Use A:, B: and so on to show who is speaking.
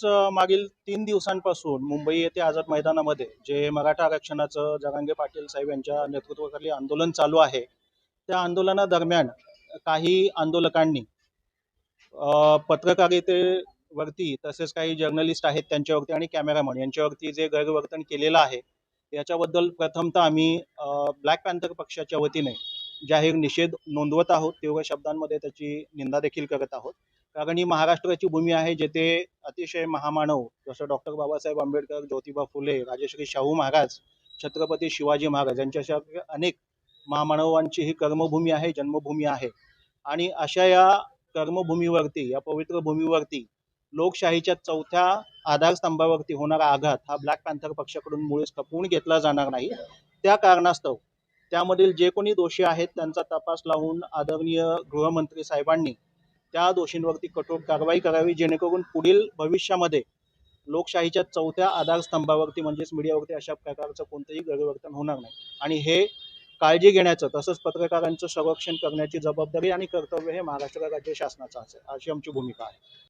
A: मागील 3 दिवसांपासून मुंबई येथे आझाद मैदानामध्ये जे मराठा आरक्षणाचं जरांगे पाटील साहेब यांच्या नेतृत्वाखाली आंदोलन चालू आहे, त्या आंदोलनादरम्यान काही आंदोलकांनी पत्रकारितेवरती तसेच काही जर्नलिस्ट आहेत त्यांच्यावरती आणि कॅमेरामन यांच्यावरती जे गैरवर्तन केलेलं आहे, याच्याबद्दल प्रथमतः आम्ही ब्लॅक पॅन्थर पक्षाच्या वतीने जाहीर निषेध नोंदवत आहोत. तीव्र शब्दांमध्ये त्याची निंदा देखील करत आहोत. कारण ही महाराष्ट्राची भूमी आहे, जेथे अतिशय महामानव जसं डॉक्टर बाबासाहेब आंबेडकर, ज्योतिबा फुले, राजश्री शाहू महाराज, छत्रपती शिवाजी महाराज यांच्यासारख्या अनेक महामानवांची ही कर्मभूमी आहे, जन्मभूमी आहे. आणि अशा या कर्मभूमीवरती, या पवित्र भूमीवरती लोकशाहीच्या चौथ्या आधारस्तंभावरती होणारा आघात हा ब्लॅक पॅन्थर पक्षाकडून मुळीच खपवून घेतला जाणार नाही. त्या कारणास्तव त्यामधील जे कोणी दोषी आहेत त्यांचा तपास लावून आदरणीय गृहमंत्री साहेबांनी त्या दोषींवरती कठोर कारवाई करावी, जेणेकरून पुढील भविष्यामध्ये लोकशाहीच्या चौथ्या आधारस्तंभावरती म्हणजेच मीडियावरती अशा प्रकारचं कोणतंही गैरवर्तन होणार नाही. आणि हे काळजी घेण्याचं तसंच पत्रकारांचं संरक्षण करण्याची जबाबदारी आणि कर्तव्य हे महाराष्ट्र राज्य शासनाचं असेल, अशी आमची भूमिका आहे.